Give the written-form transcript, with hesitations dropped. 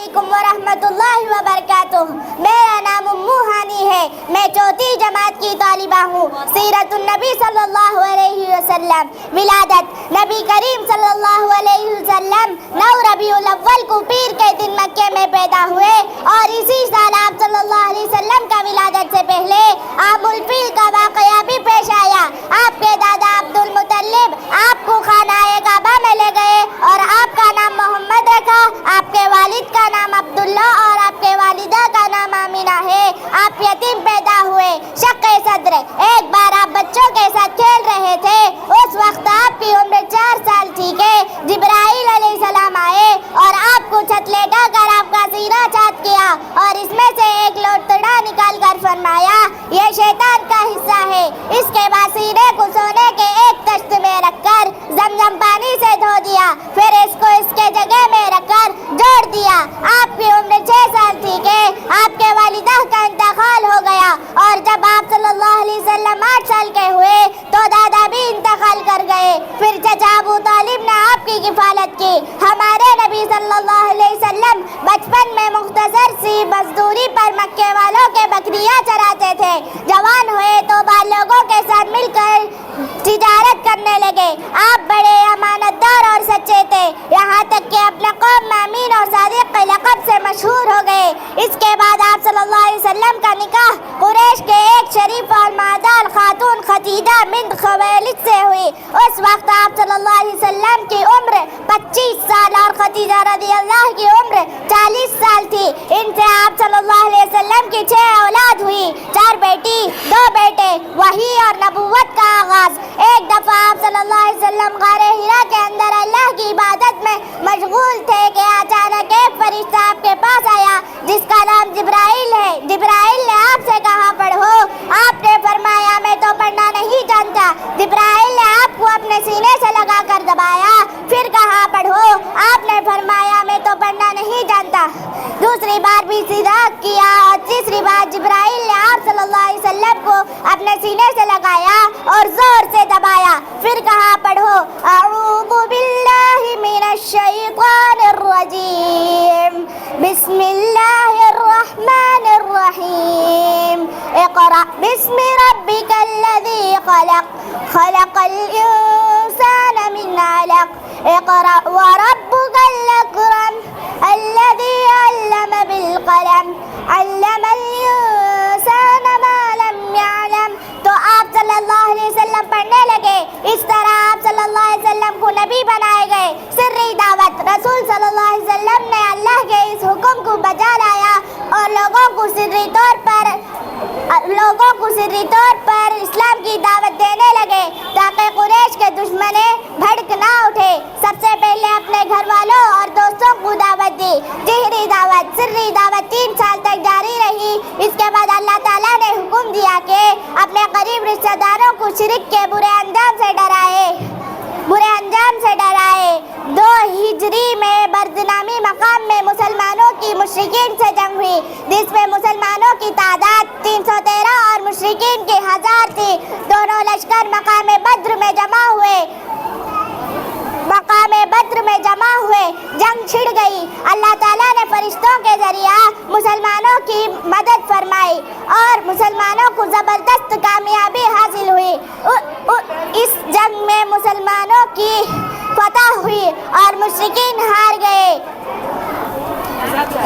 علیکم ورحمۃ اللہ وبرکاتہ۔ میرا نام امو ہانی ہے، میں چوتھی جماعت کی طالبہ ہوں۔ سیرت النبی صلی اللہ علیہ وسلم۔ ولادت نبی کریم صلی اللہ علیہ وسلم 9 ربیع الاول کو پیر کے دن مکے میں پیدا ہوئے، اور اسی سال آپ صلی اللہ علیہ وسلم کا ولادت سے پہلے عام الفیل کا واقعہ بھی پیش آیا۔ آپ کے دادا عبد المطلب آپ کو خانہ کعبہ میں لے گئے اور آپ کا نام محمد رکھا۔ آپ کے والد کا نام عبداللہ اور آپ کے والدہ کا نام آمینہ ہے۔ آپ یتیم پیدا ہوئے۔ شق صدر، ایک بار آپ بچوں کے ساتھ کھیل رہے تھے، اس وقت آپ کی عمر 4 سال تھی کہ جبرائیل علیہ السلام آئے اور آپ کو چھت لیٹا کر آپ کا سینہ چاٹ کیا اور اس میں سے ایک لوٹڑا نکال کر فرمایا یہ شیطان کا حصہ ہے۔ اس کے بعد سینے کو سونے کے ایک تشت میں رکھ کر زمزم پانی سے دھو دیا، پھر اس کو اس کے جگہ میں رکھ کر جوڑ دیا۔ آپ کی عمر 6 سال تھی کہ آپ کے والدہ کا انتقال ہو گیا، اور جب آپ صلی اللہ علیہ وسلم 8 سال کے ہوئے تو دادا بھی انتقال کر گئے۔ پھر چچا ابو طالب نے آپ کی کفالت کی۔ ہمارے نبی صلی اللہ علیہ وسلم بچپن میں مختصر سی مزدوری پر مکے والوں کے بکریاں چراتے تھے۔ جوان ہوئے تو بالغوں کے ساتھ مل کر تجارت کرنے لگے۔ آپ بڑے امانت دار اور سچے تھے، یہاں تک کہ اپنے قوم میں امین اور صادق کے لقب سے مشہور ہو گئے۔ اس کے بعد آپ صلی اللہ علیہ وسلم کا نکاح قریش کے ایک شریف اور معدال خاتون خدیجہ بنت خویلد سے ہوئی۔ اس وقت آپ صلی اللہ علیہ وسلم کی عمر 25 سال اور خدیجہ رضی اللہ کی عمر 40 سال تھی۔ ان سے آپ صلی اللہ علیہ وسلم کی 6 اولاد ہوئی، 4 بیٹی 2 بیٹے۔ وحی اور نبوت کا آغاز۔ ایک دفعہ آپ صلی اللہ علیہ وسلم غار حرا کے اندر اللہ کی عبادت میں مشغول تھے کہ اچانک ایک فرشتہ آپ کے پاس آیا جس کا نام جبرائیل ہے۔ جبرائیل نے آپ سے کہا پڑھو، آپ نے فرمایا میں تو پڑھنا نہیں جانتا۔ جبرائیل نے آپ کو اپنے سینے سے لگا کر دبایا، پھر کہا پڑھو، آپ نے فرمایا میں تو پڑھنا نہیں جانتا۔ دوسری بار بھی سیدھا کیا اور تیسری بار جبرائیل نے آپ صلی اللہ علیہ وسلم کو اپنے سینے سے لگایا اور زور سے دبایا، پھر کہا پڑھو اعوذ باللہ من الشیطان الرجیم، بسم اللہ الرحمن الرحیم، اقرأ باسم ربک الذی خلق، خلق الانسان من علق، اقرأ وربک الاکرم، الذی علم بالقلم، علم الانسان ما لم يعلم۔ تو آپ صلی اللہ علیہ وسلم پڑھنے لگے۔ اس طرح آپ صلی اللہ علیہ وسلم کو نبی بنائے گئے۔ سری دعوت، رسول صلی اللہ علیہ وسلم نے اللہ کے اس حکم کو بجا لایا اور لوگوں کو سری طور پر اسلام کی دعوت دینے لگے تاکہ قریش کے دشمنیں بھڑک نہ اٹھے۔ سب سے پہلے اپنے گھر والوں اور دوستوں کو دعوت دی۔ جہری دعوت، سری دعوت 3 سال تک جاری رہی۔ اس کے بعد اللہ تعالیٰ نے حکم دیا کہ اپنے قریب رشتہ داروں کو شرک کے برے انجام سے ڈرائے۔ 2 ہجری میں برزنامی مقام میں مسلمانوں کی مشرکین سے جنگ ہوئی، جس میں مسلمانوں کی تعداد 313 اور مشرکین کی 1000 تھی۔ دونوں لشکر مقام بدر میں جمع ہوئے، جنگ چھڑ گئی۔ اللہ تعالیٰ نے فرشتوں کے ذریعہ مسلمانوں کی مدد فرمائی اور مسلمانوں کو زبردست کامیابی حاصل ہوئی۔ اس جنگ میں مسلمانوں کی فتح ہوئی اور مشرکین ہار گئے۔